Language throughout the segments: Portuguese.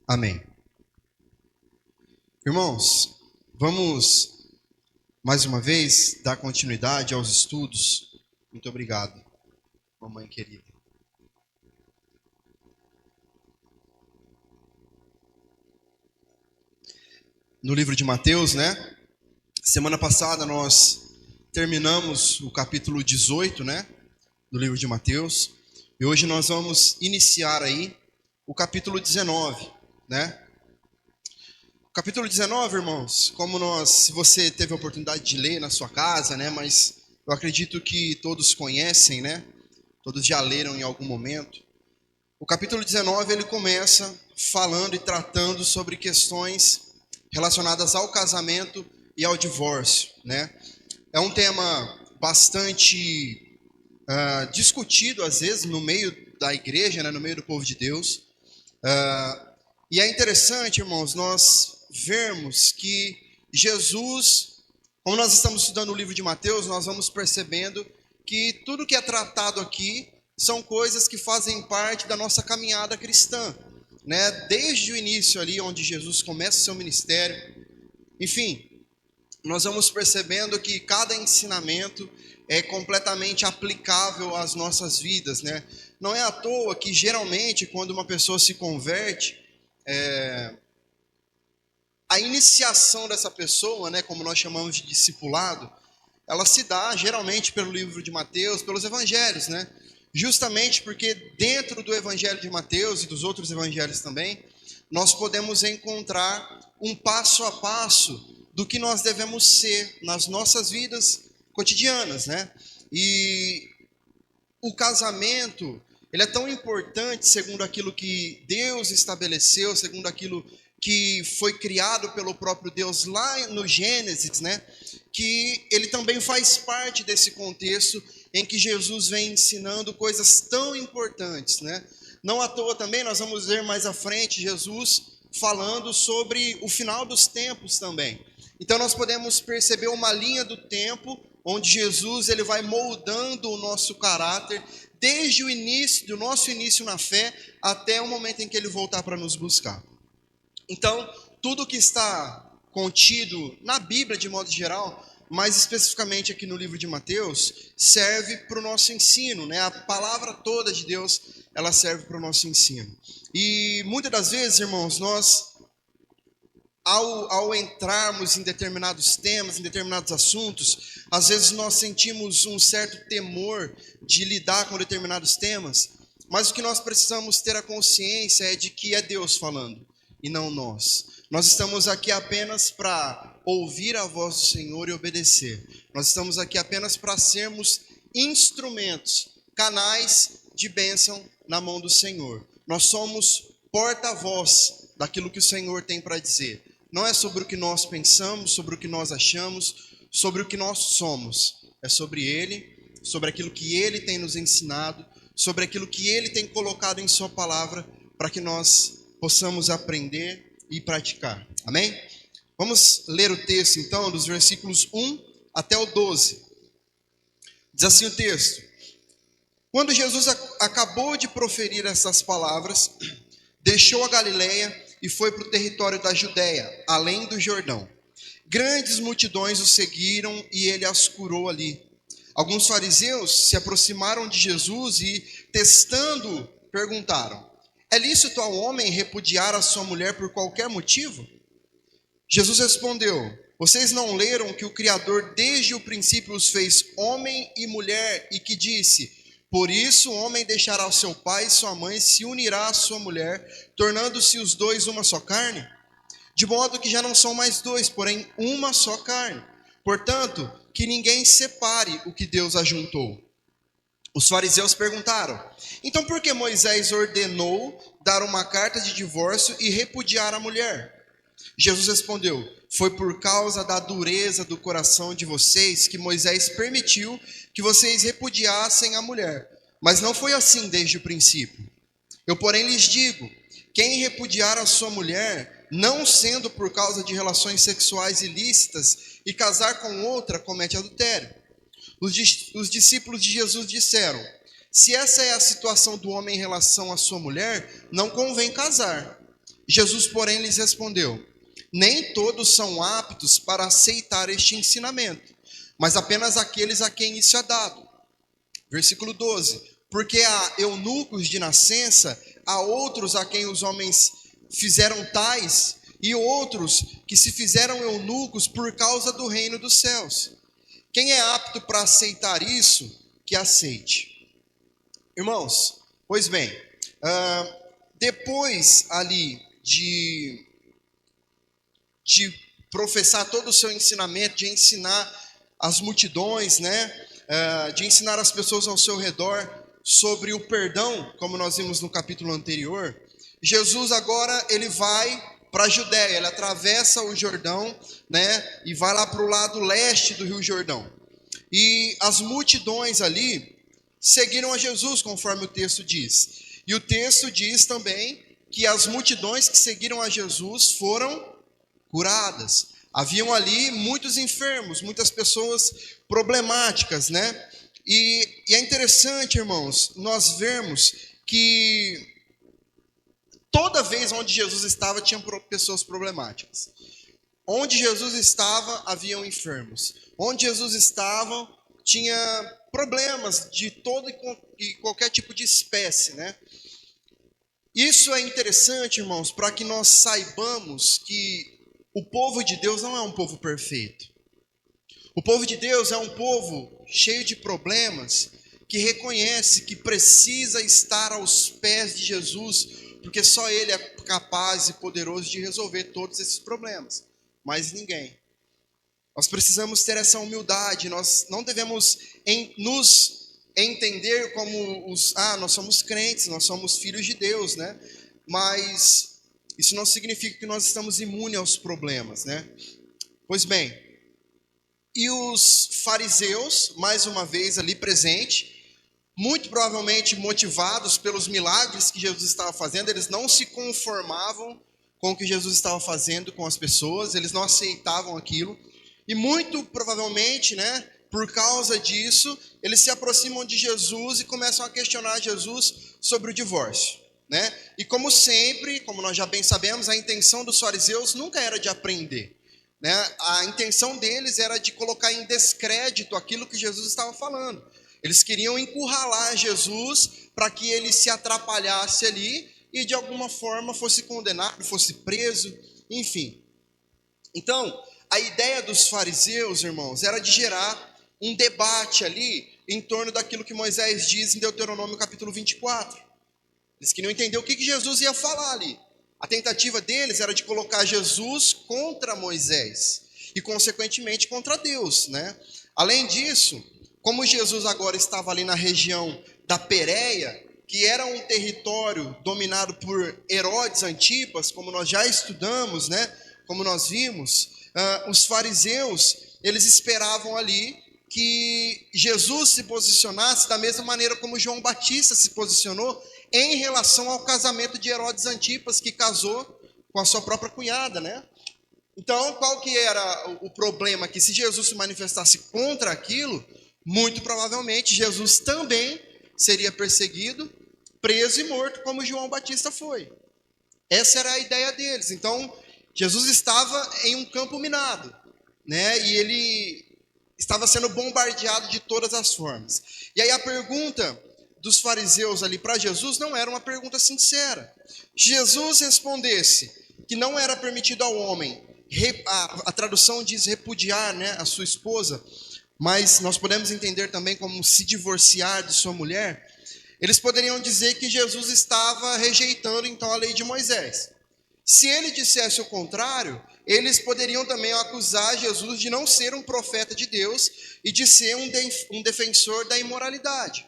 Amém. Irmãos, vamos mais uma vez dar continuidade aos estudos. Muito obrigado, mamãe querida. No livro de Mateus, né? Semana passada nós terminamos o capítulo 18, né? Do livro de Mateus. E hoje nós vamos iniciar aí o capítulo 19, né? Capítulo 19, irmãos, se você teve a oportunidade de ler na sua casa, né, mas eu acredito que todos conhecem, né, todos já leram em algum momento. O capítulo 19, ele começa falando e tratando sobre questões relacionadas ao casamento e ao divórcio, né. É um tema bastante discutido, às vezes, no meio da igreja, né, no meio do povo de Deus. E é interessante, irmãos, nós vermos que Jesus, como nós estamos estudando o livro de Mateus, nós vamos percebendo que tudo que é tratado aqui são coisas que fazem parte da nossa caminhada cristã, né? Desde o início ali, onde Jesus começa o seu ministério. Enfim, nós vamos percebendo que cada ensinamento é completamente aplicável às nossas vidas, né? Não é à toa que geralmente quando uma pessoa se converte, a iniciação dessa pessoa, né, como nós chamamos de discipulado, ela se dá geralmente pelo livro de Mateus, pelos evangelhos, né? Justamente porque dentro do evangelho de Mateus e dos outros evangelhos também, nós podemos encontrar um passo a passo do que nós devemos ser nas nossas vidas cotidianas, né? E o casamento, ele é tão importante segundo aquilo que Deus estabeleceu, segundo aquilo que foi criado pelo próprio Deus lá no Gênesis, né? Que ele também faz parte desse contexto em que Jesus vem ensinando coisas tão importantes, né? Não à toa também nós vamos ver mais à frente Jesus falando sobre o final dos tempos também. Então nós podemos perceber uma linha do tempo onde Jesus ele vai moldando o nosso caráter desde o início, do nosso início na fé, até o momento em que ele voltar para nos buscar. Então, tudo que está contido na Bíblia de modo geral, mais especificamente aqui no livro de Mateus, serve para o nosso ensino, né? A palavra toda de Deus, ela serve para o nosso ensino. E muitas das vezes, irmãos, nós ao entrarmos em determinados temas, em determinados assuntos, às vezes nós sentimos um certo temor de lidar com determinados temas, mas o que nós precisamos ter a consciência é de que é Deus falando e não nós. Nós estamos aqui apenas para ouvir a voz do Senhor e obedecer. Nós estamos aqui apenas para sermos instrumentos, canais de bênção na mão do Senhor. Nós somos porta-voz daquilo que o Senhor tem para dizer. Não é sobre o que nós pensamos, sobre o que nós achamos, sobre o que nós somos. É sobre Ele, sobre aquilo que Ele tem nos ensinado, sobre aquilo que Ele tem colocado em Sua palavra, para que nós possamos aprender e praticar. Amém? Vamos ler o texto então, dos versículos 1 até o 12. Diz assim o texto: Quando Jesus acabou de proferir essas palavras, deixou a Galileia e foi para o território da Judéia, além do Jordão. Grandes multidões o seguiram e ele as curou ali. Alguns fariseus se aproximaram de Jesus e, testando-o, perguntaram: É lícito ao homem repudiar a sua mulher por qualquer motivo? Jesus respondeu: Vocês não leram que o Criador desde o princípio os fez homem e mulher e que disse: Por isso o homem deixará o seu pai e sua mãe, se unirá à sua mulher, tornando-se os dois uma só carne? De modo que já não são mais dois, porém uma só carne. Portanto, que ninguém separe o que Deus ajuntou. Os fariseus perguntaram: Então por que Moisés ordenou dar uma carta de divórcio e repudiar a mulher? Jesus respondeu: Foi por causa da dureza do coração de vocês que Moisés permitiu que vocês repudiassem a mulher. Mas não foi assim desde o princípio. Eu, porém, lhes digo: quem repudiar a sua mulher, não sendo por causa de relações sexuais ilícitas, e casar com outra, comete adultério. Os discípulos de Jesus disseram: Se essa é a situação do homem em relação à sua mulher, não convém casar. Jesus, porém, lhes respondeu: nem todos são aptos para aceitar este ensinamento, mas apenas aqueles a quem isso é dado. Versículo 12: porque há eunucos de nascença, há outros a quem os homens fizeram tais, e outros que se fizeram eunucos por causa do reino dos céus. Quem é apto para aceitar isso, que aceite. Irmãos, pois bem, depois ali de professar todo o seu ensinamento, de ensinar as multidões, né? De ensinar as pessoas ao seu redor sobre o perdão, como nós vimos no capítulo anterior, Jesus agora ele vai para a Judéia, ele atravessa o Jordão, né? E vai lá para o lado leste do Rio Jordão. E as multidões ali seguiram a Jesus, conforme o texto diz. E o texto diz também que as multidões que seguiram a Jesus foram curadas. Haviam ali muitos enfermos, muitas pessoas problemáticas, né? E é interessante, irmãos, nós vermos que toda vez onde Jesus estava, tinham pessoas problemáticas. Onde Jesus estava, haviam enfermos. Onde Jesus estava, tinha problemas de todo e qualquer tipo de espécie, né? Isso é interessante, irmãos, para que nós saibamos que o povo de Deus não é um povo perfeito. O povo de Deus é um povo cheio de problemas, que reconhece que precisa estar aos pés de Jesus, porque só Ele é capaz e poderoso de resolver todos esses problemas. Mas ninguém. Nós precisamos ter essa humildade, nós não devemos nos entender como nós somos crentes, nós somos filhos de Deus, né? Mas isso não significa que nós estamos imunes aos problemas, né? Pois bem, e os fariseus, mais uma vez ali presente, muito provavelmente motivados pelos milagres que Jesus estava fazendo, eles não se conformavam com o que Jesus estava fazendo com as pessoas, eles não aceitavam aquilo, e muito provavelmente, né, por causa disso, eles se aproximam de Jesus e começam a questionar Jesus sobre o divórcio, né? E como sempre, como nós já bem sabemos, a intenção dos fariseus nunca era de aprender, né? A intenção deles era de colocar em descrédito aquilo que Jesus estava falando. Eles queriam encurralar Jesus para que ele se atrapalhasse ali e de alguma forma fosse condenado, fosse preso, enfim. Então, a ideia dos fariseus, irmãos, era de gerar um debate ali em torno daquilo que Moisés diz em Deuteronômio capítulo 24. Eles queriam entender o que Jesus ia falar ali. A tentativa deles era de colocar Jesus contra Moisés e, consequentemente, contra Deus, né? Além disso, como Jesus agora estava ali na região da Pérea, que era um território dominado por Herodes Antipas, como nós já estudamos, né? Como nós vimos, os fariseus, eles esperavam ali que Jesus se posicionasse da mesma maneira como João Batista se posicionou em relação ao casamento de Herodes Antipas, que casou com a sua própria cunhada, né? Então, qual que era o problema? Que se Jesus se manifestasse contra aquilo, muito provavelmente Jesus também seria perseguido, preso e morto, como João Batista foi. Essa era a ideia deles. Então, Jesus estava em um campo minado, né? E ele estava sendo bombardeado de todas as formas. E aí a pergunta dos fariseus ali para Jesus não era uma pergunta sincera. Jesus respondesse que não era permitido ao homem, a tradução diz repudiar, né, a sua esposa, mas nós podemos entender também como se divorciar de sua mulher. Eles poderiam dizer que Jesus estava rejeitando então a lei de Moisés. Se ele dissesse o contrário, eles poderiam também acusar Jesus de não ser um profeta de Deus e de ser um defensor da imoralidade.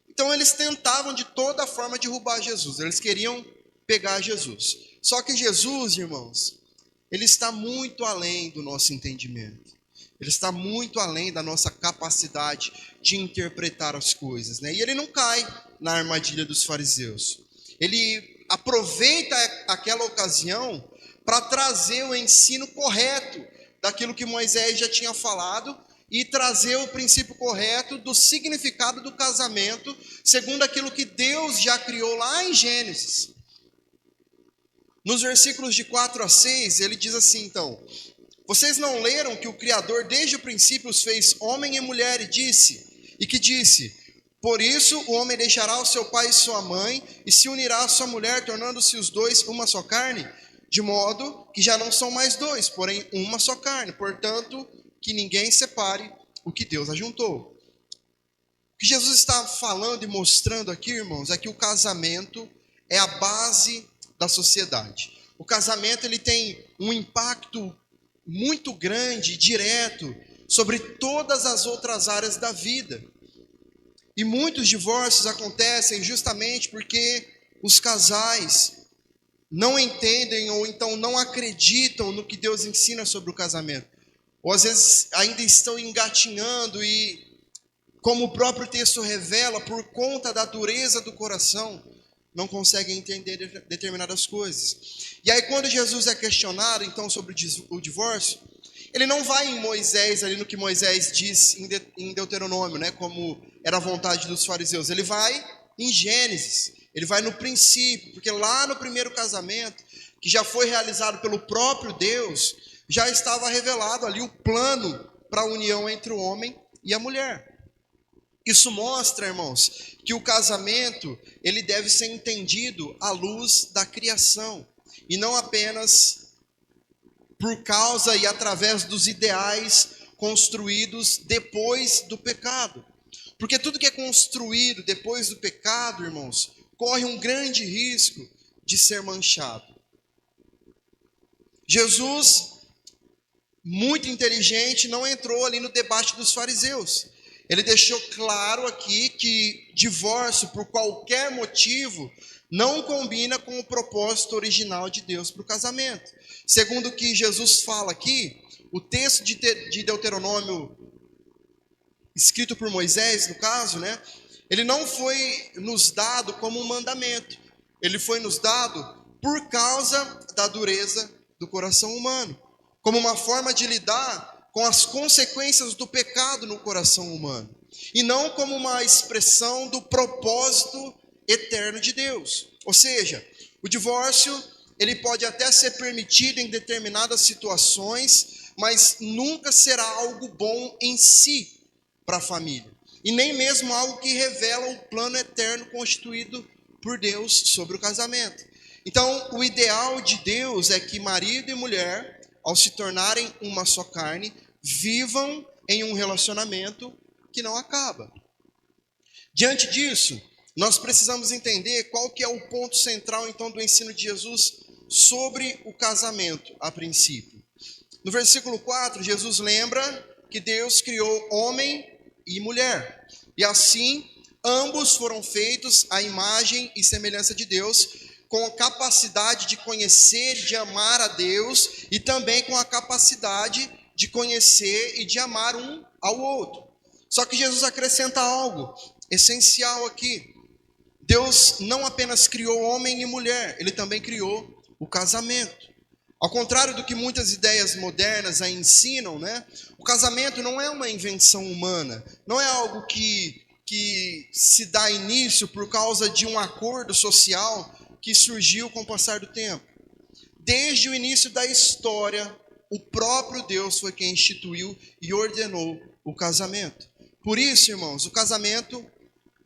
Então eles tentavam de toda forma derrubar Jesus, eles queriam pegar Jesus. Só que Jesus, irmãos, ele está muito além do nosso entendimento. Ele está muito além da nossa capacidade de interpretar as coisas, né? E ele não cai na armadilha dos fariseus. Ele aproveita aquela ocasião para trazer o ensino correto daquilo que Moisés já tinha falado e trazer o princípio correto do significado do casamento, segundo aquilo que Deus já criou lá em Gênesis. Nos versículos de 4 a 6, ele diz assim, então: vocês não leram que o Criador desde o princípio os fez homem e mulher e que disse, por isso o homem deixará o seu pai e sua mãe e se unirá à sua mulher, tornando-se os dois uma só carne, de modo que já não são mais dois, porém uma só carne. Portanto, que ninguém separe o que Deus ajuntou. O que Jesus está falando e mostrando aqui, irmãos, é que o casamento é a base da sociedade. O casamento ele tem um impacto muito grande, direto, sobre todas as outras áreas da vida. E muitos divórcios acontecem justamente porque os casais não entendem ou então não acreditam no que Deus ensina sobre o casamento. Ou às vezes ainda estão engatinhando e, como o próprio texto revela, por conta da dureza do coração, não conseguem entender determinadas coisas. E aí quando Jesus é questionado então sobre o divórcio, ele não vai em Moisés, ali no que Moisés diz em Deuteronômio, né, como era a vontade dos fariseus. Ele vai em Gênesis, ele vai no princípio, porque lá no primeiro casamento, que já foi realizado pelo próprio Deus, já estava revelado ali o plano para a união entre o homem e a mulher. Isso mostra, irmãos, que o casamento ele deve ser entendido à luz da criação, e não apenas por causa e através dos ideais construídos depois do pecado. Porque tudo que é construído depois do pecado, irmãos, corre um grande risco de ser manchado. Jesus, muito inteligente, não entrou ali no debate dos fariseus. Ele deixou claro aqui que divórcio por qualquer motivo não combina com o propósito original de Deus para o casamento. Segundo o que Jesus fala aqui, o texto de Deuteronômio, escrito por Moisés, no caso, né? Ele não foi nos dado como um mandamento. Ele foi nos dado por causa da dureza do coração humano, como uma forma de lidar com as consequências do pecado no coração humano, e não como uma expressão do propósito eterno de Deus. Ou seja, o divórcio, ele pode até ser permitido em determinadas situações, mas nunca será algo bom em si para a família, e nem mesmo algo que revela o plano eterno constituído por Deus sobre o casamento. Então, o ideal de Deus é que marido e mulher, ao se tornarem uma só carne, vivam em um relacionamento que não acaba. Diante disso, nós precisamos entender qual que é o ponto central, então, do ensino de Jesus sobre o casamento, a princípio. No versículo 4, Jesus lembra que Deus criou homem e mulher, e assim, ambos foram feitos à imagem e semelhança de Deus, com a capacidade de conhecer e de amar a Deus, e também com a capacidade de conhecer e de amar um ao outro. Só que Jesus acrescenta algo essencial aqui. Deus não apenas criou homem e mulher, ele também criou o casamento. Ao contrário do que muitas ideias modernas aí ensinam, né? O casamento não é uma invenção humana, não é algo que se dá início por causa de um acordo social que surgiu com o passar do tempo. Desde o início da história, o próprio Deus foi quem instituiu e ordenou o casamento. Por isso, irmãos, o casamento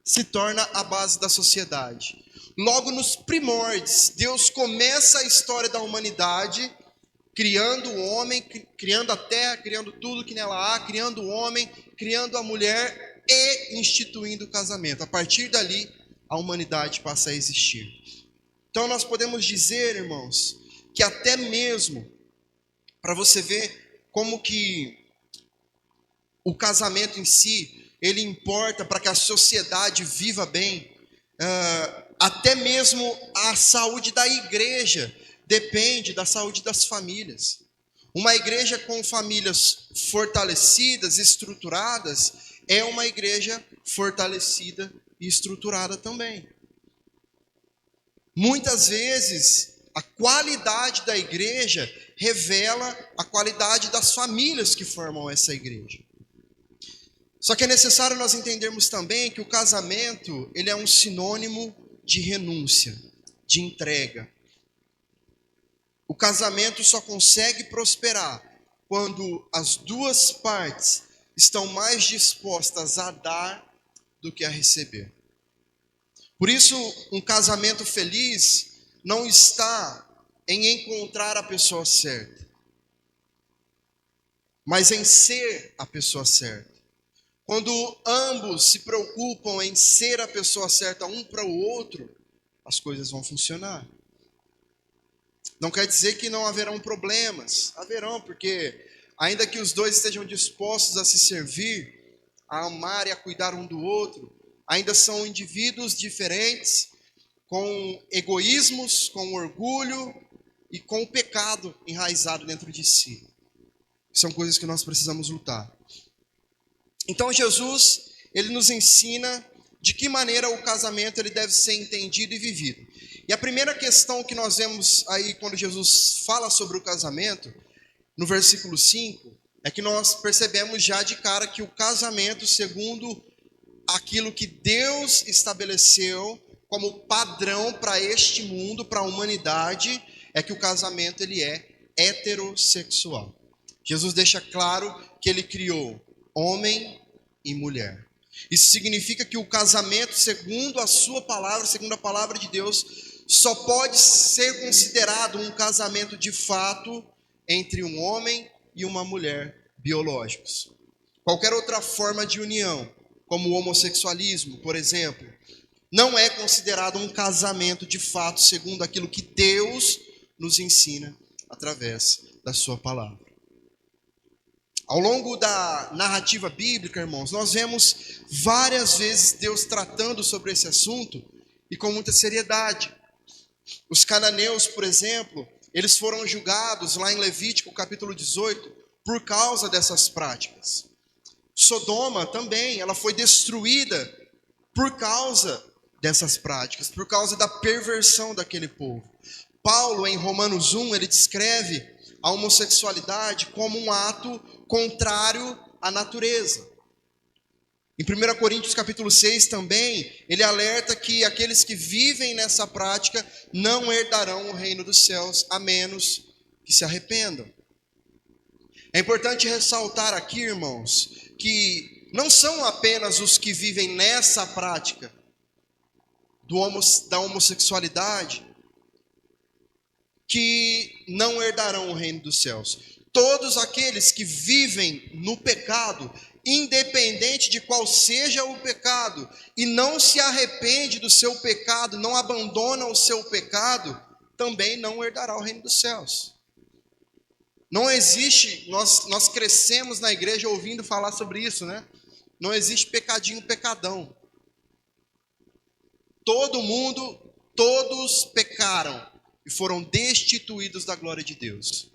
se torna a base da sociedade. Logo nos primórdios, Deus começa a história da humanidade, criando o homem, criando a terra, criando tudo que nela há, criando o homem, criando a mulher e instituindo o casamento. A partir dali, a humanidade passa a existir. Então nós podemos dizer, irmãos, que até mesmo, para você ver como que o casamento em si, ele importa para que a sociedade viva bem, até mesmo a saúde da igreja depende da saúde das famílias. Uma igreja com famílias fortalecidas, estruturadas, é uma igreja fortalecida e estruturada também. Muitas vezes, a qualidade da igreja revela a qualidade das famílias que formam essa igreja. Só que é necessário nós entendermos também que o casamento, ele é um sinônimo de renúncia, de entrega. O casamento só consegue prosperar quando as duas partes estão mais dispostas a dar do que a receber. Por isso, um casamento feliz não está em encontrar a pessoa certa, mas em ser a pessoa certa. Quando ambos se preocupam em ser a pessoa certa um para o outro, as coisas vão funcionar. Não quer dizer que não haverão problemas. Haverão, porque ainda que os dois estejam dispostos a se servir, a amar e a cuidar um do outro, ainda são indivíduos diferentes, com egoísmos, com orgulho e com o pecado enraizado dentro de si. São coisas que nós precisamos lutar. Então Jesus, ele nos ensina de que maneira o casamento ele deve ser entendido e vivido. E a primeira questão que nós vemos aí quando Jesus fala sobre o casamento, no versículo 5, é que nós percebemos já de cara que o casamento, segundo aquilo que Deus estabeleceu como padrão para este mundo, para a humanidade, é que o casamento ele é heterossexual. Jesus deixa claro que ele criou homem e mulher. Isso significa que o casamento, segundo a sua palavra, segundo a palavra de Deus, só pode ser considerado um casamento de fato entre um homem e uma mulher biológicos. Qualquer outra forma de união, como o homossexualismo, por exemplo, não é considerado um casamento de fato, segundo aquilo que Deus nos ensina através da sua palavra. Ao longo da narrativa bíblica, irmãos, nós vemos várias vezes Deus tratando sobre esse assunto e com muita seriedade. Os cananeus, por exemplo, eles foram julgados lá em Levítico capítulo 18 por causa dessas práticas. Sodoma também, ela foi destruída por causa dessas práticas, por causa da perversão daquele povo. Paulo, em Romanos 1, ele descreve a homossexualidade como um ato contrário à natureza. Em 1 Coríntios capítulo 6 também, ele alerta que aqueles que vivem nessa prática não herdarão o reino dos céus, a menos que se arrependam. É importante ressaltar aqui, irmãos, que não são apenas os que vivem nessa prática da homossexualidade que não herdarão o reino dos céus. Todos aqueles que vivem no pecado, independente de qual seja o pecado, e não se arrepende do seu pecado, não abandona o seu pecado, também não herdará o reino dos céus. Não existe, nós crescemos na igreja ouvindo falar sobre isso, né? Não existe pecadinho, pecadão. Todos pecaram e foram destituídos da glória de Deus.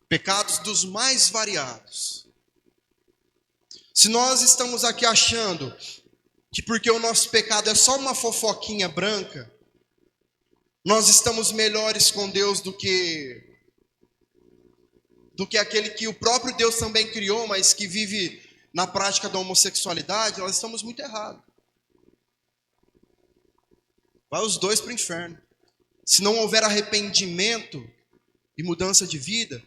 Pecados dos mais variados. Se nós estamos aqui achando que porque o nosso pecado é só uma fofoquinha branca, nós estamos melhores com Deus do que aquele que o próprio Deus também criou, mas que vive na prática da homossexualidade, nós estamos muito errados. Vai os dois para o inferno. Se não houver arrependimento e mudança de vida,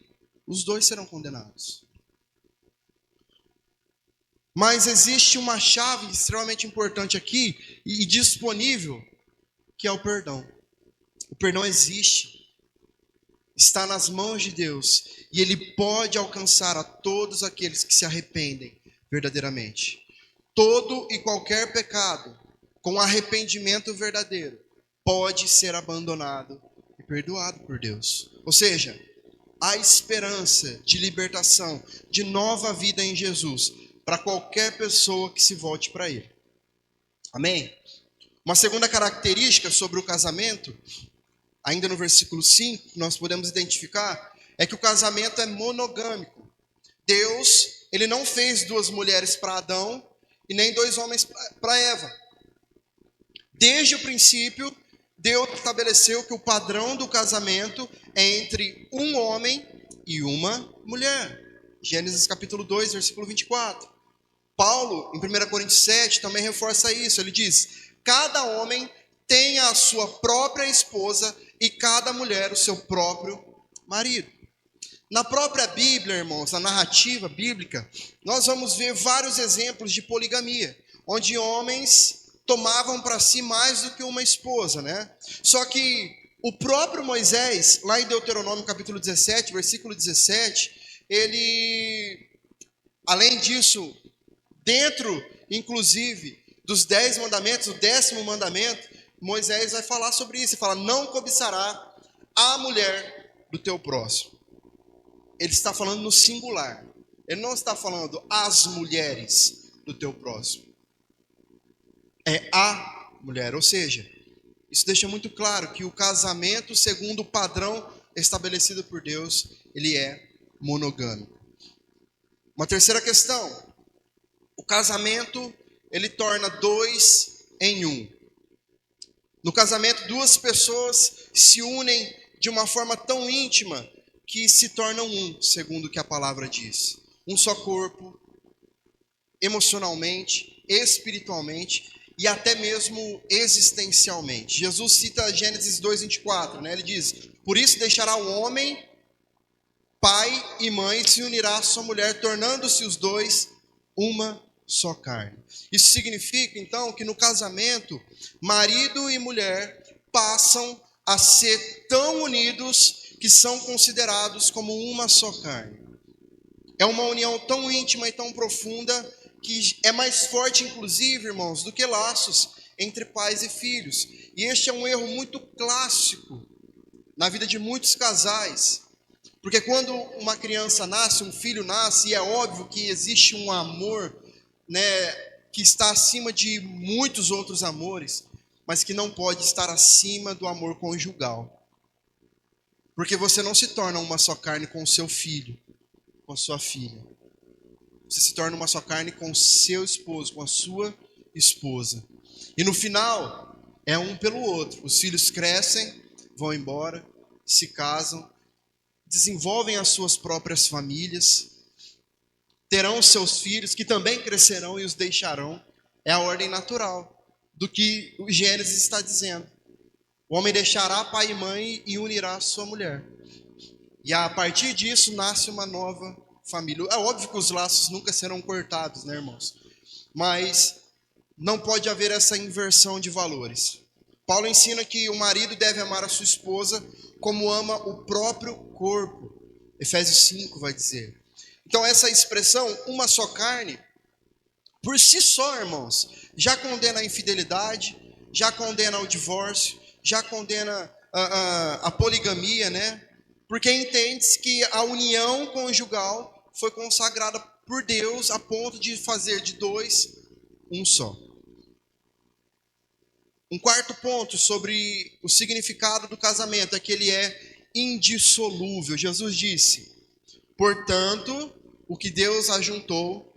os dois serão condenados. Mas existe uma chave extremamente importante aqui e disponível, que é o perdão. O perdão existe, está nas mãos de Deus, e Ele pode alcançar a todos aqueles que se arrependem verdadeiramente. Todo e qualquer pecado, com arrependimento verdadeiro, pode ser abandonado e perdoado por Deus. Ou seja, há esperança de libertação, de nova vida em Jesus, para qualquer pessoa que se volte para Ele. Amém? Uma segunda característica sobre o casamento, ainda no versículo 5, nós podemos identificar, é que o casamento é monogâmico. Deus, Ele não fez duas mulheres para Adão e nem dois homens para Eva. Desde o princípio, Deus estabeleceu que o padrão do casamento é entre um homem e uma mulher. Gênesis capítulo 2, versículo 24. Paulo, em 1 Coríntios 7, também reforça isso. Ele diz: cada homem tem a sua própria esposa e cada mulher o seu próprio marido. Na própria Bíblia, irmãos, na narrativa bíblica, nós vamos ver vários exemplos de poligamia, onde homens tomavam para si mais do que uma esposa, né? Só que o próprio Moisés, lá em Deuteronômio capítulo 17, versículo 17, ele, além disso, dentro, inclusive, dos 10 mandamentos, o 10º mandamento, Moisés vai falar sobre isso. Ele fala, não cobiçará a mulher do teu próximo. Ele está falando no singular. Ele não está falando as mulheres do teu próximo. É a mulher. Ou seja, isso deixa muito claro que o casamento, segundo o padrão estabelecido por Deus, ele é monogâmico. Uma terceira questão. O casamento, ele torna dois em um. No casamento, duas pessoas se unem de uma forma tão íntima que se tornam um, segundo o que a palavra diz. Um só corpo, emocionalmente, espiritualmente e até mesmo existencialmente. Jesus cita Gênesis 2:24, né? Ele diz, por isso deixará o homem, pai e mãe, e se unirá à sua mulher, tornando-se os dois uma só carne. Isso significa, então, que no casamento, marido e mulher passam a ser tão unidos que são considerados como uma só carne. É uma união tão íntima e tão profunda que é mais forte, inclusive, irmãos, do que laços entre pais e filhos. E este é um erro muito clássico na vida de muitos casais. Porque quando uma criança nasce, um filho nasce, e é óbvio que existe um amor, né, que está acima de muitos outros amores, mas que não pode estar acima do amor conjugal. Porque você não se torna uma só carne com o seu filho, com a sua filha. Você se torna uma só carne com o seu esposo, com a sua esposa. E no final, é um pelo outro. Os filhos crescem, vão embora, se casam, desenvolvem as suas próprias famílias, terão seus filhos que também crescerão e os deixarão. É a ordem natural do que o Gênesis está dizendo. O homem deixará pai e mãe e unirá a sua mulher. E a partir disso nasce uma nova família. É óbvio que os laços nunca serão cortados, né, irmãos? Mas não pode haver essa inversão de valores. Paulo ensina que o marido deve amar a sua esposa como ama o próprio corpo. Efésios 5 vai dizer. Então essa expressão, uma só carne, por si só, irmãos, já condena a infidelidade, já condena o divórcio, já condena a poligamia, né? Porque entende-se que a união conjugal foi consagrada por Deus a ponto de fazer de dois um só. Um quarto ponto sobre o significado do casamento é que ele é indissolúvel. Jesus disse, portanto, o que Deus ajuntou,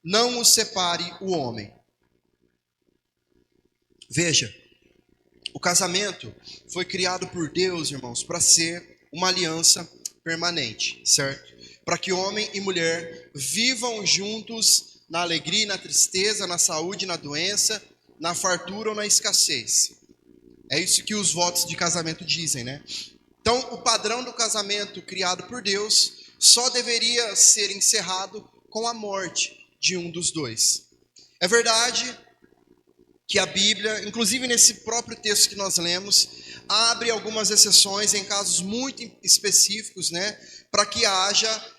não o separe o homem. Veja, o casamento foi criado por Deus, irmãos, para ser uma aliança permanente, certo? Para que homem e mulher vivam juntos na alegria e na tristeza, na saúde e na doença, na fartura ou na escassez. É isso que os votos de casamento dizem, né? Então, o padrão do casamento criado por Deus só deveria ser encerrado com a morte de um dos dois. É verdade que a Bíblia, inclusive nesse próprio texto que nós lemos, abre algumas exceções em casos muito específicos, né, para que haja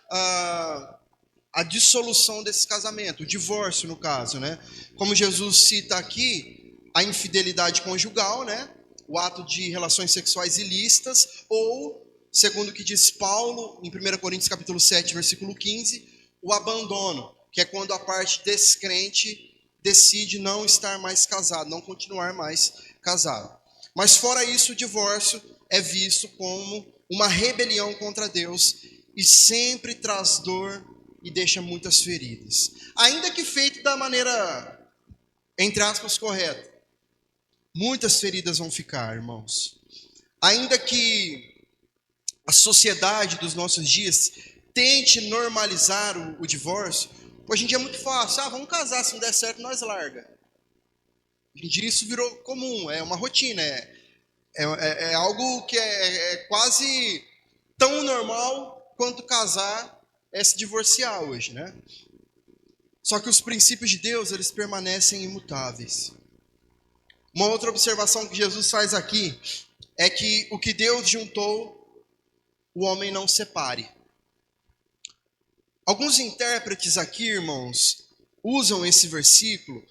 a dissolução desse casamento, o divórcio no caso, né? Como Jesus cita aqui, a infidelidade conjugal, né? O ato de relações sexuais ilícitas, ou, segundo o que diz Paulo, em 1 Coríntios capítulo 7, versículo 15, o abandono, que é quando a parte descrente decide não estar mais casado, não continuar mais casado. Mas fora isso, o divórcio é visto como uma rebelião contra Deus e sempre traz dor e deixa muitas feridas. Ainda que feito da maneira, entre aspas, correta, muitas feridas vão ficar, irmãos. Ainda que a sociedade dos nossos dias tente normalizar o divórcio, hoje em dia é muito fácil. Vamos casar, se não der certo, nós larga. Hoje em dia isso virou comum, é uma rotina, é algo que é quase tão normal quanto casar é se divorciar hoje, né? Só que os princípios de Deus, eles permanecem imutáveis. Uma outra observação que Jesus faz aqui é que o que Deus juntou, o homem não separe. Alguns intérpretes aqui, irmãos, usam esse versículo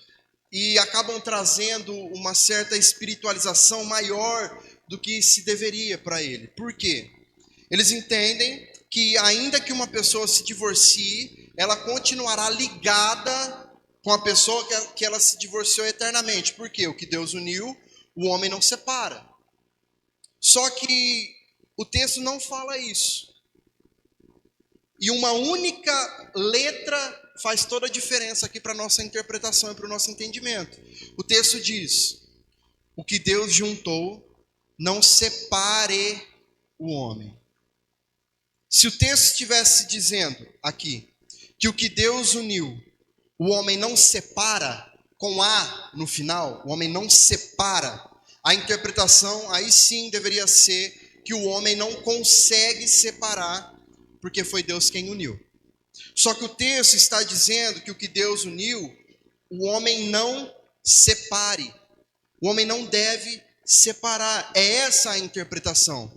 e acabam trazendo uma certa espiritualização maior do que se deveria para ele. Por quê? Eles entendem que ainda que uma pessoa se divorcie, ela continuará ligada com a pessoa que ela se divorciou eternamente. Por quê? O que Deus uniu, o homem não separa. Só que o texto não fala isso. E uma única letra faz toda a diferença aqui para a nossa interpretação e para o nosso entendimento. O texto diz: o que Deus juntou, não separe o homem. Se o texto estivesse dizendo aqui que o que Deus uniu, o homem não separa, com A no final, o homem não separa, a interpretação aí sim deveria ser que o homem não consegue separar, porque foi Deus quem uniu. Só que o texto está dizendo que o que Deus uniu, o homem não separe. O homem não deve separar. É essa a interpretação.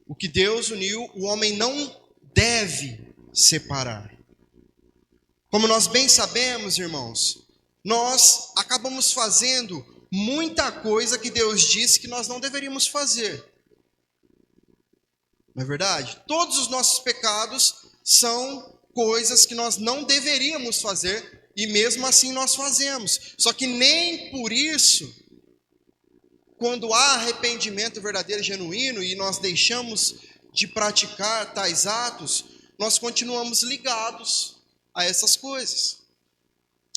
O que Deus uniu, o homem não deve separar. Como nós bem sabemos, irmãos, nós acabamos fazendo muita coisa que Deus disse que nós não deveríamos fazer. Não é verdade? Todos os nossos pecados são coisas que nós não deveríamos fazer e mesmo assim nós fazemos. Só que nem por isso, quando há arrependimento verdadeiro e genuíno e nós deixamos de praticar tais atos, nós continuamos ligados a essas coisas.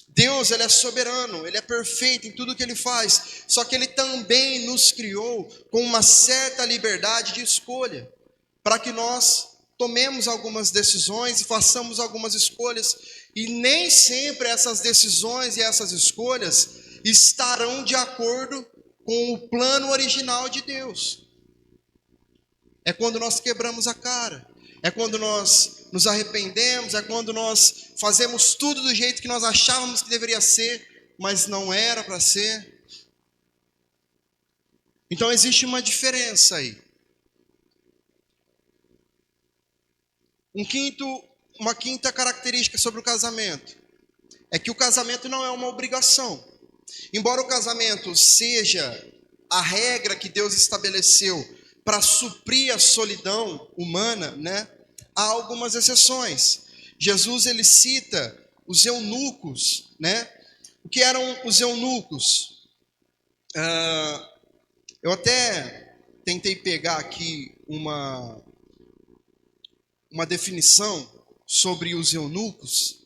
Deus, ele é soberano, ele é perfeito em tudo que ele faz, só que ele também nos criou com uma certa liberdade de escolha, para que nós tomemos algumas decisões e façamos algumas escolhas, e nem sempre essas decisões e essas escolhas estarão de acordo com o plano original de Deus. É quando nós quebramos a cara, é quando nós nos arrependemos, é quando nós fazemos tudo do jeito que nós achávamos que deveria ser, mas não era para ser. Então existe uma diferença aí. Uma quinta característica sobre o casamento é que o casamento não é uma obrigação. Embora o casamento seja a regra que Deus estabeleceu para suprir a solidão humana, né? Há algumas exceções. Jesus, ele cita os eunucos, né? O que eram os eunucos? Eu até tentei pegar aqui uma definição sobre os eunucos,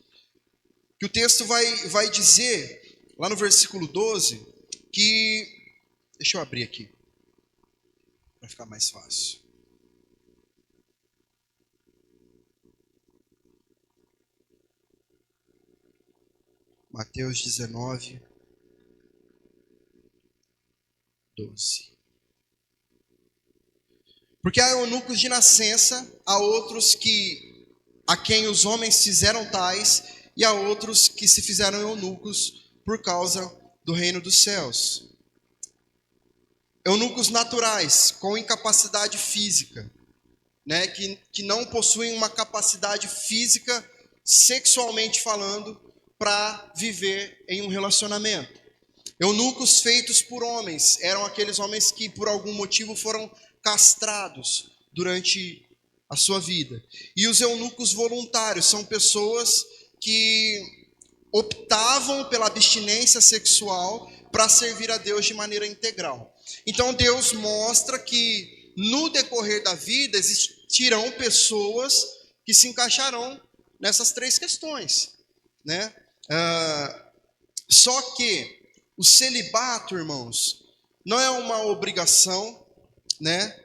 que o texto vai dizer, lá no versículo 12, que... Deixa eu abrir aqui, para ficar mais fácil. Mateus 19, 12. Porque há eunucos de nascença, há outros a quem os homens fizeram tais, e há outros que se fizeram eunucos por causa do reino dos céus. Eunucos naturais, com incapacidade física, né, que não possuem uma capacidade física, sexualmente falando, para viver em um relacionamento. Eunucos feitos por homens, eram aqueles homens que por algum motivo foram castrados durante a sua vida. E os eunucos voluntários são pessoas que optavam pela abstinência sexual para servir a Deus de maneira integral. Então Deus mostra que no decorrer da vida existirão pessoas que se encaixarão nessas três questões, né? Só que o celibato, irmãos, não é uma obrigação, né?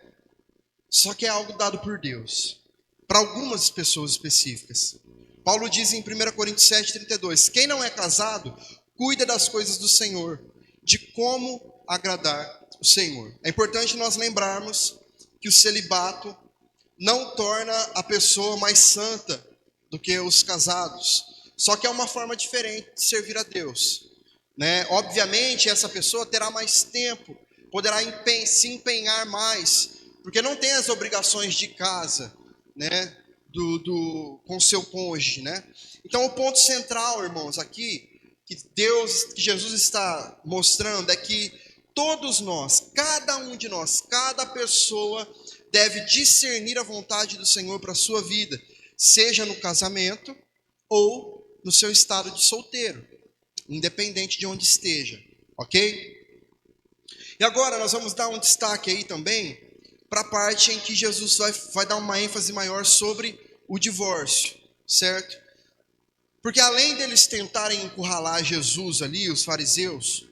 Só que é algo dado por Deus para algumas pessoas específicas. Paulo diz em 1 Coríntios 7,32: quem não é casado, cuida das coisas do Senhor, de como agradar o Senhor. É importante nós lembrarmos que o celibato não torna a pessoa mais santa do que os casados. Só que é uma forma diferente de servir a Deus, né? Obviamente, essa pessoa terá mais tempo, poderá se empenhar mais, porque não tem as obrigações de casa, né? Com seu cônjuge, né? Então, o ponto central, irmãos, aqui, que Jesus está mostrando é que todos nós, cada um de nós, cada pessoa deve discernir a vontade do Senhor para a sua vida, seja no casamento ou no seu estado de solteiro, independente de onde esteja, ok? E agora nós vamos dar um destaque aí também para a parte em que Jesus vai dar uma ênfase maior sobre o divórcio, certo? Porque além deles tentarem encurralar Jesus ali, os fariseus,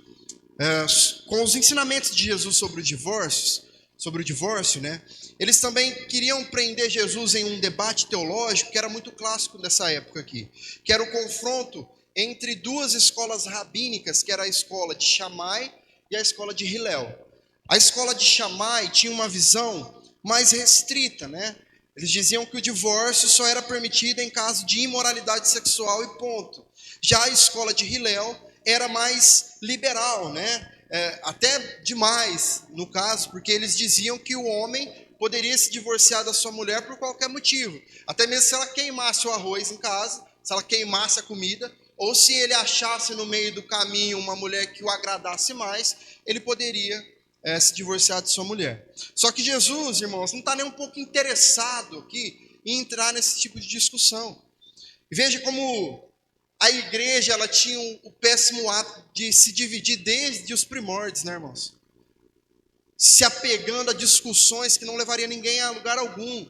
com os ensinamentos de Jesus sobre o divórcio, né? Eles também queriam prender Jesus em um debate teológico que era muito clássico dessa época aqui, que era o confronto entre duas escolas rabínicas, que era a escola de Shammai e a escola de Hillel. A escola de Shammai tinha uma visão mais restrita, né? Eles diziam que o divórcio só era permitido em caso de imoralidade sexual e ponto. Já a escola de Hillel era mais liberal, né? Até demais, no caso, porque eles diziam que o homem poderia se divorciar da sua mulher por qualquer motivo. Até mesmo se ela queimasse o arroz em casa, se ela queimasse a comida, ou se ele achasse no meio do caminho uma mulher que o agradasse mais, ele poderia se divorciar de sua mulher. Só que Jesus, irmãos, não está nem um pouco interessado aqui em entrar nesse tipo de discussão. Veja como a igreja ela tinha o péssimo hábito de se dividir desde os primórdios, né, irmãos? Se apegando a discussões que não levariam ninguém a lugar algum.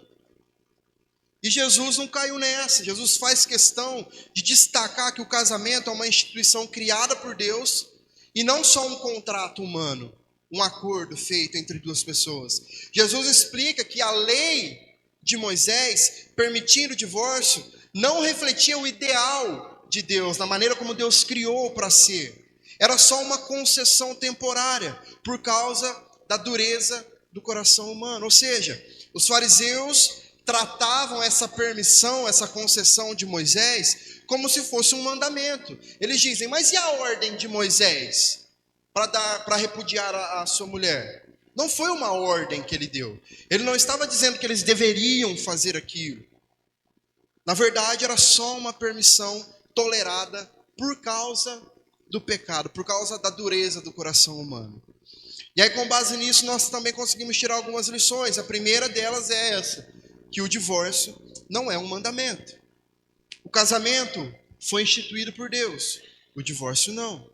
E Jesus não caiu nessa. Jesus faz questão de destacar que o casamento é uma instituição criada por Deus e não só um contrato humano, um acordo feito entre duas pessoas. Jesus explica que a lei de Moisés, permitindo o divórcio, não refletia o ideal de Deus, na maneira como Deus criou para ser. Era só uma concessão temporária, por causa da dureza do coração humano. Ou seja, os fariseus tratavam essa permissão, essa concessão de Moisés, como se fosse um mandamento. Eles dizem, mas e a ordem de Moisés para repudiar a sua mulher? Não foi uma ordem que ele deu. Ele não estava dizendo que eles deveriam fazer aquilo. Na verdade, era só uma permissão tolerada por causa do pecado, por causa da dureza do coração humano. E aí, com base nisso, nós também conseguimos tirar algumas lições. A primeira delas é essa, que o divórcio não é um mandamento. O casamento foi instituído por Deus, o divórcio não.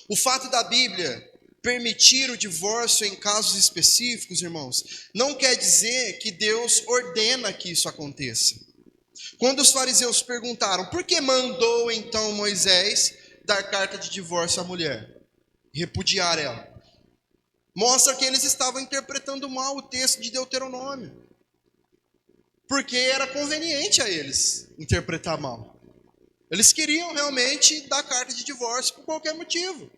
O fato da Bíblia permitir o divórcio em casos específicos, irmãos, não quer dizer que Deus ordena que isso aconteça. Quando os fariseus perguntaram, por que mandou então Moisés dar carta de divórcio à mulher? Repudiar ela. Mostra que eles estavam interpretando mal o texto de Deuteronômio. Porque era conveniente a eles interpretar mal. Eles queriam realmente dar carta de divórcio por qualquer motivo.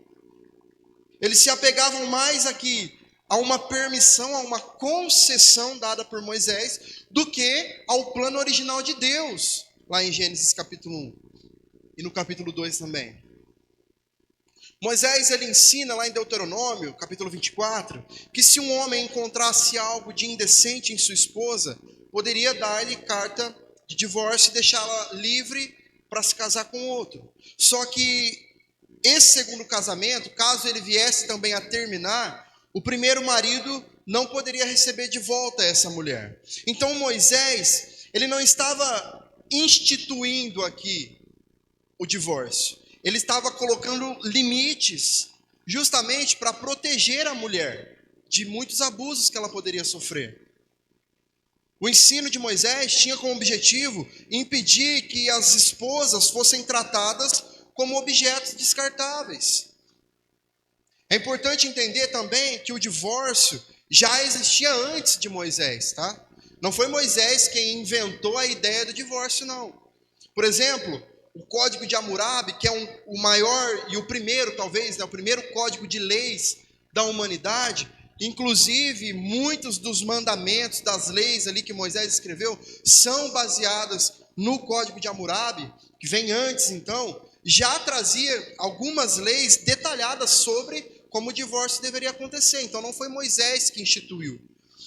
Eles se apegavam mais aqui a uma permissão, a uma concessão dada por Moisés, do que ao plano original de Deus, lá em Gênesis capítulo 1 e no capítulo 2 também. Moisés ele ensina lá em Deuteronômio, capítulo 24, que se um homem encontrasse algo de indecente em sua esposa, poderia dar-lhe carta de divórcio e deixá-la livre para se casar com outro. Só que esse segundo casamento, caso ele viesse também a terminar, o primeiro marido não poderia receber de volta essa mulher. Então Moisés, ele não estava instituindo aqui o divórcio. Ele estava colocando limites, justamente para proteger a mulher de muitos abusos que ela poderia sofrer. O ensino de Moisés tinha como objetivo impedir que as esposas fossem tratadas como objetos descartáveis. É importante entender também que o divórcio já existia antes de Moisés, tá? Não foi Moisés quem inventou a ideia do divórcio, não. Por exemplo, o Código de Hammurabi, que é o maior e o primeiro, talvez, né, o primeiro código de leis da humanidade, Inclusive, muitos dos mandamentos, das leis ali que Moisés escreveu, são baseadas no Código de Hammurabi, que vem antes então, já trazia algumas leis detalhadas sobre como o divórcio deveria acontecer. Então não foi Moisés que instituiu.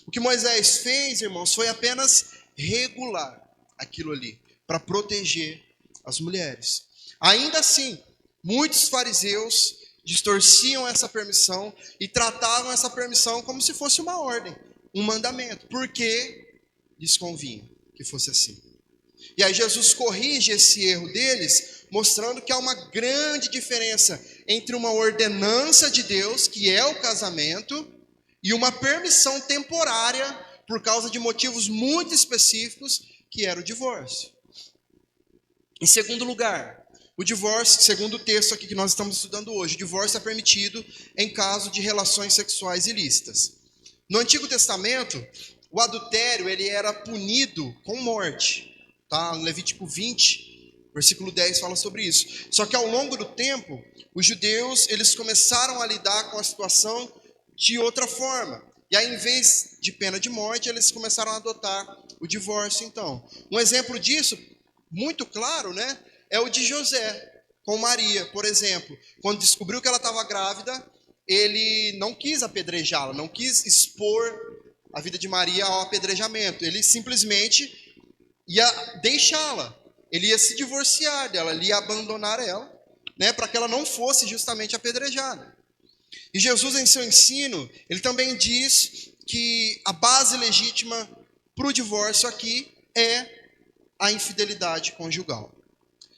O que Moisés fez, irmãos, foi apenas regular aquilo ali, para proteger as mulheres. Ainda assim, muitos fariseus distorciam essa permissão e tratavam essa permissão como se fosse uma ordem, um mandamento, porque lhes convinha que fosse assim. E aí Jesus corrige esse erro deles, mostrando que há uma grande diferença entre uma ordenança de Deus, que é o casamento, e uma permissão temporária por causa de motivos muito específicos, que era o divórcio. Em segundo lugar, o divórcio, segundo o texto aqui que nós estamos estudando hoje, o divórcio é permitido em caso de relações sexuais ilícitas. No Antigo Testamento, o adultério ele era punido com morte. Tá? Levítico 20, versículo 10 fala sobre isso. Só que ao longo do tempo, os judeus eles começaram a lidar com a situação de outra forma. E aí, em vez de pena de morte, eles começaram a adotar o divórcio, então. Um exemplo disso, muito claro, né, é o de José com Maria, por exemplo. Quando descobriu que ela estava grávida, ele não quis apedrejá-la, não quis expor a vida de Maria ao apedrejamento. Ele simplesmente ia deixá-la. Ele ia se divorciar dela, ele ia abandonar ela, né, para que ela não fosse justamente apedrejada. E Jesus, em seu ensino, ele também diz que a base legítima para o divórcio aqui é a infidelidade conjugal.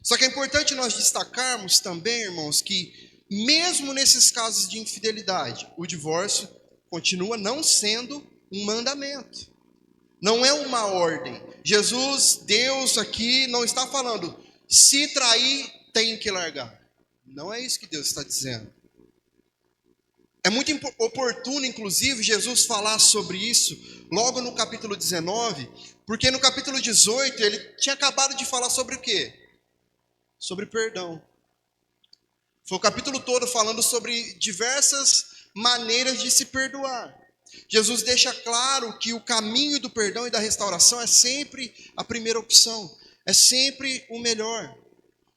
Só que é importante nós destacarmos também, irmãos, que mesmo nesses casos de infidelidade, o divórcio continua não sendo um mandamento. Não é uma ordem. Jesus, Deus aqui não está falando, se trair, tem que largar. Não é isso que Deus está dizendo. É muito oportuno, inclusive, Jesus falar sobre isso logo no capítulo 19, porque no capítulo 18 ele tinha acabado de falar sobre o quê? Sobre perdão. Foi o capítulo todo falando sobre diversas maneiras de se perdoar. Jesus deixa claro que o caminho do perdão e da restauração é sempre a primeira opção, é sempre o melhor.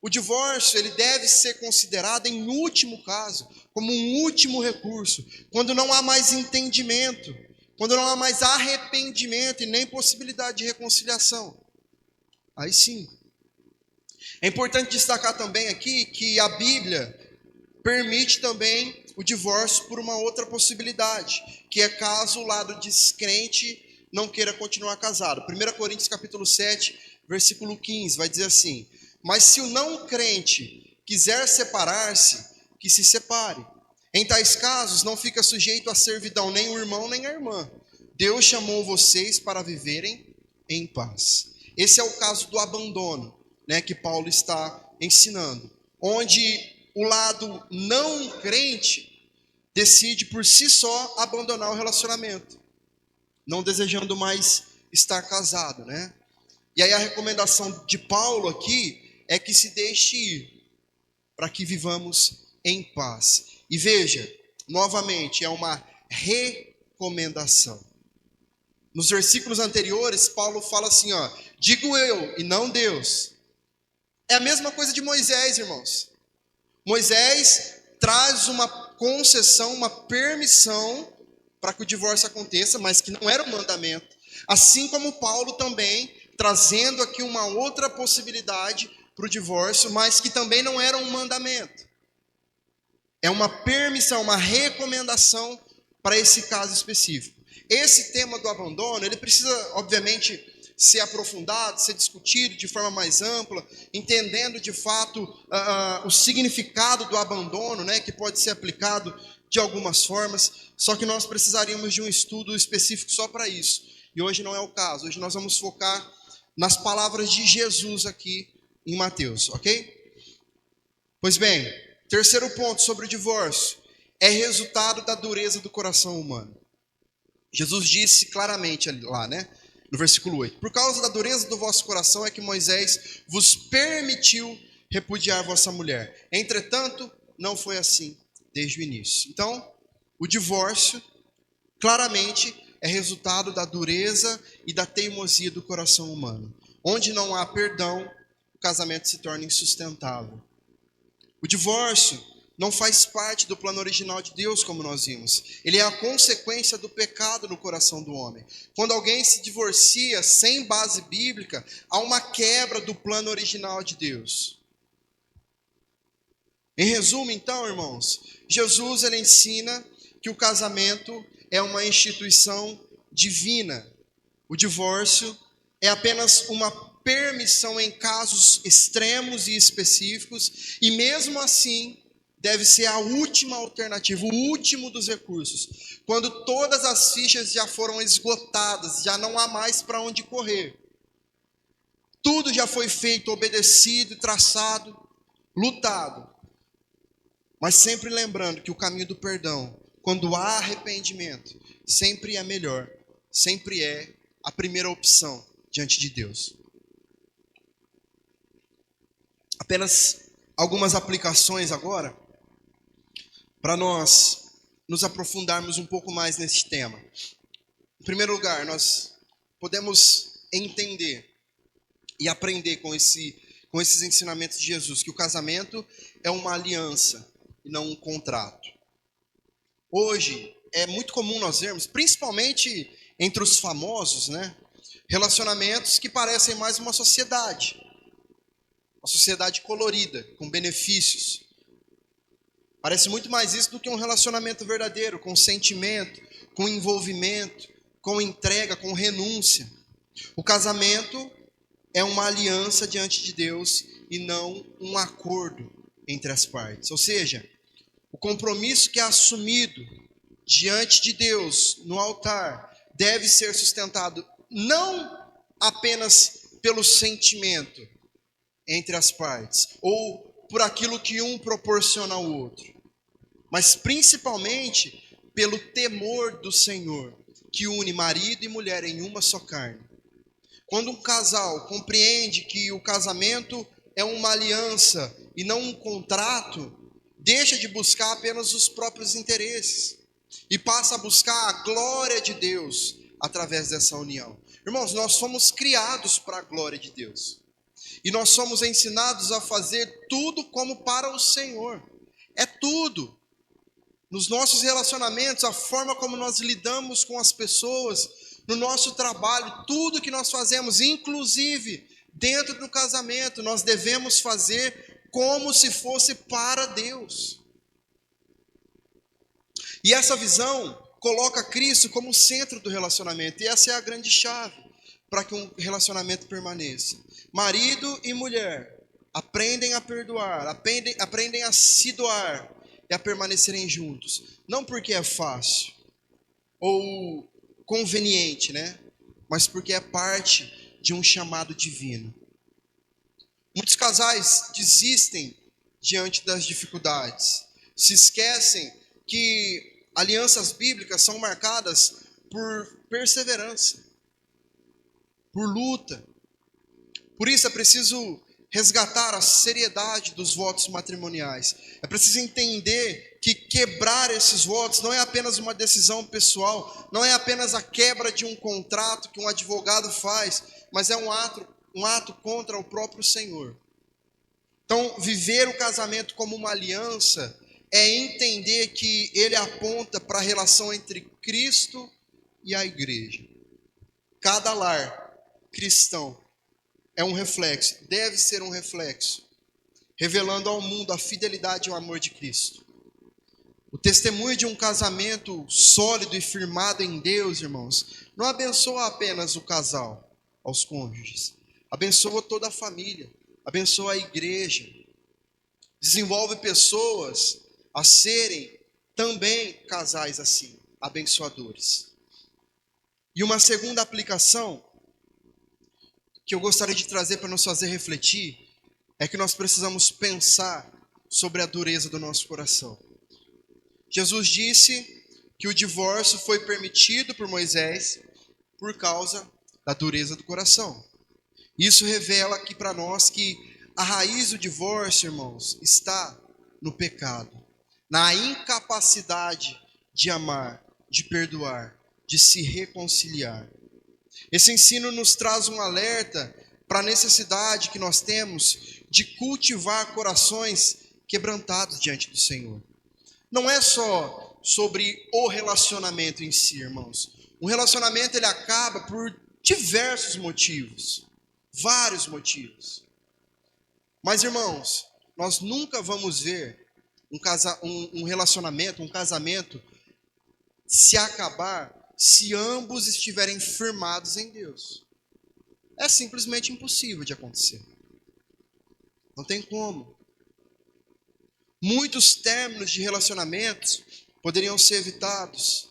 O divórcio ele deve ser considerado em último caso, como um último recurso, quando não há mais entendimento, quando não há mais arrependimento e nem possibilidade de reconciliação. Aí sim. É importante destacar também aqui que a Bíblia permite também o divórcio por uma outra possibilidade, que é caso o lado descrente não queira continuar casado. 1 Coríntios capítulo 7, versículo 15, vai dizer assim: mas se o não crente quiser separar-se, que se separe. Em tais casos não fica sujeito à servidão nem o irmão nem a irmã. Deus chamou vocês para viverem em paz. Esse é o caso do abandono, né, que Paulo está ensinando, onde o lado não crente decide por si só abandonar o relacionamento, não desejando mais estar casado, né? E aí a recomendação de Paulo aqui é que se deixe ir, para que vivamos em paz. E veja, novamente, é uma recomendação. Nos versículos anteriores, Paulo fala assim, ó, digo eu e não Deus. É a mesma coisa de Moisés, irmãos. Moisés traz uma concessão, uma permissão para que o divórcio aconteça, mas que não era um mandamento. Assim como Paulo também, trazendo aqui uma outra possibilidade para o divórcio, mas que também não era um mandamento. É uma permissão, uma recomendação para esse caso específico. Esse tema do abandono, ele precisa, obviamente, ser aprofundado, ser discutido de forma mais ampla, entendendo de fato o significado do abandono, né, que pode ser aplicado de algumas formas, só que nós precisaríamos de um estudo específico só para isso. E hoje não é o caso, hoje nós vamos focar nas palavras de Jesus aqui em Mateus, ok? Pois bem, terceiro ponto sobre o divórcio, é resultado da dureza do coração humano. Jesus disse claramente lá, né? No versículo 8, por causa da dureza do vosso coração é que Moisés vos permitiu repudiar vossa mulher. Entretanto, não foi assim desde o início. Então, o divórcio claramente é resultado da dureza e da teimosia do coração humano. Onde não há perdão, o casamento se torna insustentável. O divórcio não faz parte do plano original de Deus, como nós vimos. Ele é a consequência do pecado no coração do homem. Quando alguém se divorcia sem base bíblica, há uma quebra do plano original de Deus. Em resumo, então, irmãos, Jesus ele ensina que o casamento é uma instituição divina. O divórcio é apenas uma permissão em casos extremos e específicos, e mesmo assim deve ser a última alternativa, o último dos recursos. Quando todas as fichas já foram esgotadas, já não há mais para onde correr. Tudo já foi feito, obedecido, traçado, lutado. Mas sempre lembrando que o caminho do perdão, quando há arrependimento, sempre é melhor, sempre é a primeira opção diante de Deus. Apenas algumas aplicações agora, para nós nos aprofundarmos um pouco mais nesse tema. Em primeiro lugar, nós podemos entender e aprender com esses ensinamentos de Jesus, que o casamento é uma aliança e não um contrato. Hoje, é muito comum nós vermos, principalmente entre os famosos, relacionamentos que parecem mais uma sociedade colorida, com benefícios. Parece muito mais isso do que um relacionamento verdadeiro, com sentimento, com envolvimento, com entrega, com renúncia. O casamento é uma aliança diante de Deus e não um acordo entre as partes. Ou seja, o compromisso que é assumido diante de Deus no altar deve ser sustentado não apenas pelo sentimento entre as partes, ou por aquilo que um proporciona ao outro, mas principalmente pelo temor do Senhor, que une marido e mulher em uma só carne. Quando um casal compreende que o casamento é uma aliança e não um contrato, deixa de buscar apenas os próprios interesses e passa a buscar a glória de Deus através dessa união. Irmãos, nós fomos criados para a glória de Deus. E nós somos ensinados a fazer tudo como para o Senhor. É tudo. Nos nossos relacionamentos, a forma como nós lidamos com as pessoas, no nosso trabalho, tudo que nós fazemos, inclusive dentro do casamento, nós devemos fazer como se fosse para Deus. E essa visão coloca Cristo como o centro do relacionamento. E essa é a grande chave para que um relacionamento permaneça. Marido e mulher aprendem a perdoar, aprendem a se doar e a permanecerem juntos. Não porque é fácil ou conveniente, mas porque é parte de um chamado divino. Muitos casais desistem diante das dificuldades. Se esquecem que alianças bíblicas são marcadas por perseverança, por luta. Por isso é preciso resgatar a seriedade dos votos matrimoniais. É preciso entender que quebrar esses votos não é apenas uma decisão pessoal, não é apenas a quebra de um contrato que um advogado faz, mas é um ato contra o próprio Senhor. Então, viver o casamento como uma aliança é entender que ele aponta para a relação entre Cristo e a igreja. Cada lar cristão é um reflexo, deve ser um reflexo, revelando ao mundo a fidelidade e o amor de Cristo. O testemunho de um casamento sólido e firmado em Deus, irmãos, não abençoa apenas o casal, aos cônjuges, abençoa toda a família, abençoa a igreja, desenvolve pessoas a serem também casais assim, abençoadores. E uma segunda aplicação que eu gostaria de trazer para nos fazer refletir é que nós precisamos pensar sobre a dureza do nosso coração. Jesus disse que o divórcio foi permitido por Moisés por causa da dureza do coração. Isso revela aqui para nós que a raiz do divórcio, irmãos, está no pecado, na incapacidade de amar de perdoar, de se reconciliar. Esse ensino nos traz um alerta para a necessidade que nós temos de cultivar corações quebrantados diante do Senhor. Não é só sobre o relacionamento em si, irmãos. Um relacionamento ele acaba por diversos motivos, vários motivos. Mas, irmãos, nós nunca vamos ver um relacionamento, um casamento se acabar se ambos estiverem firmados em Deus. É simplesmente impossível de acontecer. Não tem como. Muitos términos de relacionamentos poderiam ser evitados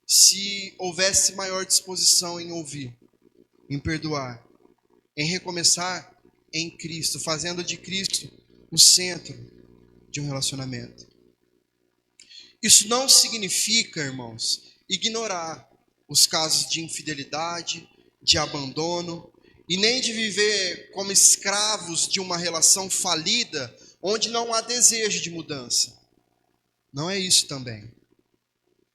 se houvesse maior disposição em ouvir, em perdoar, em recomeçar em Cristo, fazendo de Cristo o centro de um relacionamento. Isso não significa, irmãos, ignorar os casos de infidelidade, de abandono, e nem de viver como escravos de uma relação falida, onde não há desejo de mudança. Não é isso também.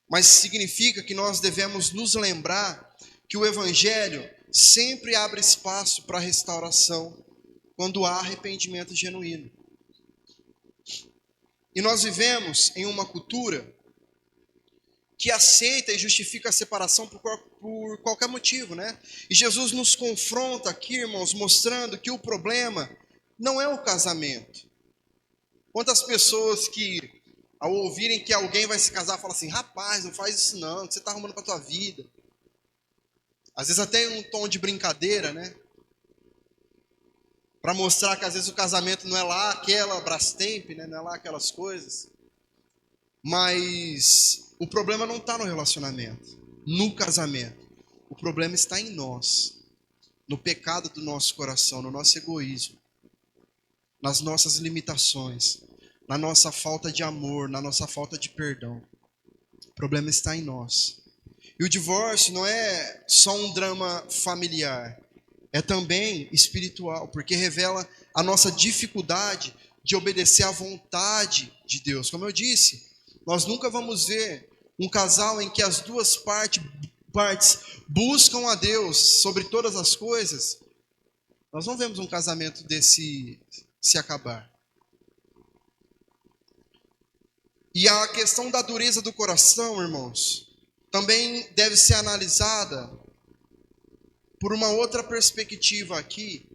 Mas significa que nós devemos nos lembrar que o Evangelho sempre abre espaço para restauração, quando há arrependimento genuíno. E nós vivemos em uma cultura que aceita e justifica a separação por qualquer motivo, né? E Jesus nos confronta aqui, irmãos, mostrando que o problema não é o casamento. Quantas pessoas que, ao ouvirem que alguém vai se casar, falam assim: rapaz, não faz isso não, que você está arrumando para a tua vida. Às vezes até em um tom de brincadeira, né? Para mostrar que às vezes o casamento não é lá aquela Brastemp, né? Não é lá aquelas coisas. Mas o problema não está no relacionamento, no casamento. O problema está em nós, no pecado do nosso coração, no nosso egoísmo, nas nossas limitações, na nossa falta de amor, na nossa falta de perdão. O problema está em nós. E o divórcio não é só um drama familiar, é também espiritual, porque revela a nossa dificuldade de obedecer à vontade de Deus. Como eu disse, nós nunca vamos ver um casal em que as duas partes buscam a Deus sobre todas as coisas. Nós não vemos um casamento desse se acabar. E a questão da dureza do coração, irmãos, também deve ser analisada por uma outra perspectiva aqui,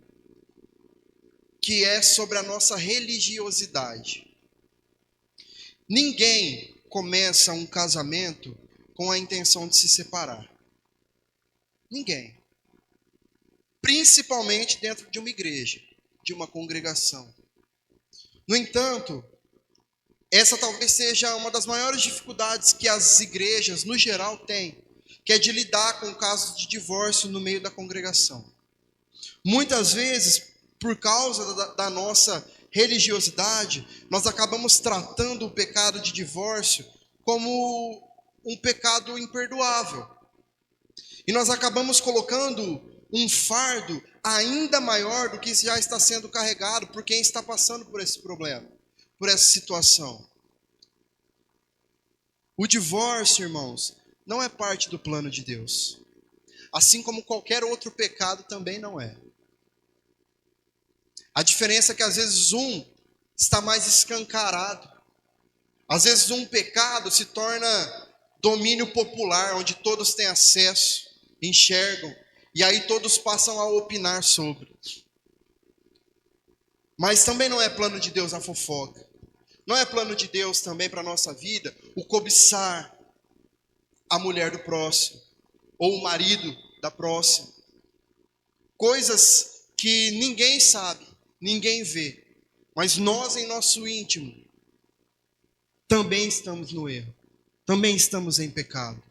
que é sobre a nossa religiosidade. Ninguém começa um casamento com a intenção de se separar. Ninguém. Principalmente dentro de uma igreja, de uma congregação. No entanto, essa talvez seja uma das maiores dificuldades que as igrejas, no geral, têm, que é de lidar com casos de divórcio no meio da congregação. Muitas vezes, por causa da nossa religiosidade, nós acabamos tratando o pecado de divórcio como um pecado imperdoável. E nós acabamos colocando um fardo ainda maior do que já está sendo carregado por quem está passando por esse problema, por essa situação. O divórcio, irmãos, não é parte do plano de Deus. Assim como qualquer outro pecado também não é. A diferença é que às vezes um está mais escancarado. Às vezes um pecado se torna domínio popular, onde todos têm acesso, enxergam, e aí todos passam a opinar sobre. Mas também não é plano de Deus a fofoca. Não é plano de Deus também para a nossa vida o cobiçar a mulher do próximo, ou o marido da próxima. Coisas que ninguém sabe, ninguém vê, mas nós em nosso íntimo também estamos no erro, também estamos em pecado.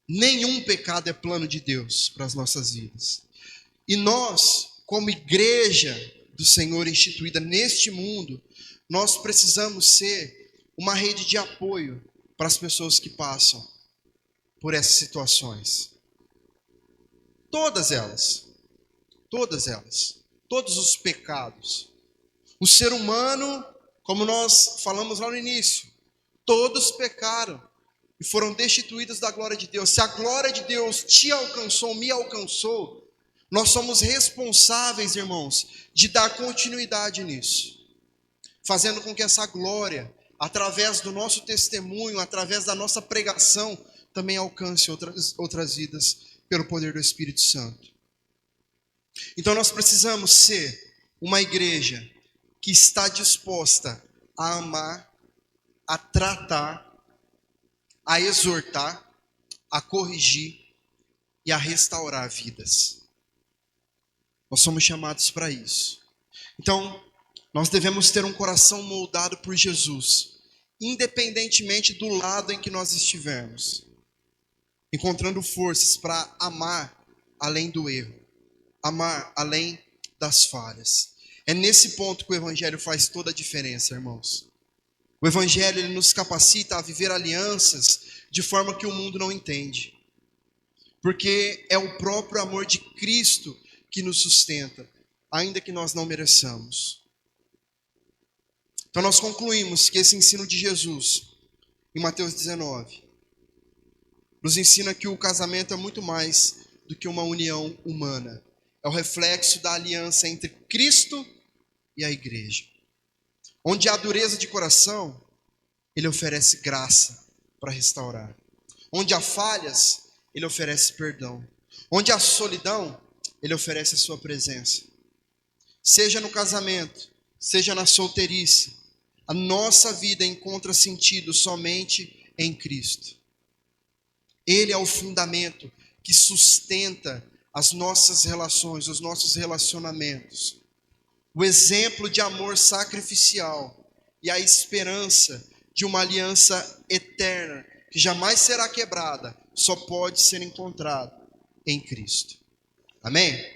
Nenhum pecado é plano de Deus para as nossas vidas. E nós, como igreja do Senhor instituída neste mundo, nós precisamos ser uma rede de apoio para as pessoas que passam por essas situações. Todas elas, todos os pecados. O ser humano, como nós falamos lá no início, todos pecaram e foram destituídos da glória de Deus. Se a glória de Deus te alcançou, me alcançou, nós somos responsáveis, irmãos, de dar continuidade nisso, fazendo com que essa glória, através do nosso testemunho, através da nossa pregação, também alcance outras vidas pelo poder do Espírito Santo. Então nós precisamos ser uma igreja que está disposta a amar, a tratar, a exortar, a corrigir e a restaurar vidas. Nós somos chamados para isso. Então, nós devemos ter um coração moldado por Jesus, independentemente do lado em que nós estivermos, encontrando forças para amar além do erro, amar além das falhas. É nesse ponto que o Evangelho faz toda a diferença, irmãos. O Evangelho, ele nos capacita a viver alianças de forma que o mundo não entende. Porque é o próprio amor de Cristo que nos sustenta, ainda que nós não mereçamos. Então nós concluímos que esse ensino de Jesus, em Mateus 19, nos ensina que o casamento é muito mais do que uma união humana. É o reflexo da aliança entre Cristo e a igreja. Onde há dureza de coração, ele oferece graça para restaurar. Onde há falhas, ele oferece perdão. Onde há solidão, ele oferece a sua presença. Seja no casamento, seja na solteirice, a nossa vida encontra sentido somente em Cristo. Ele é o fundamento que sustenta as nossas relações, os nossos relacionamentos. O exemplo de amor sacrificial e a esperança de uma aliança eterna que jamais será quebrada, só pode ser encontrado em Cristo. Amém?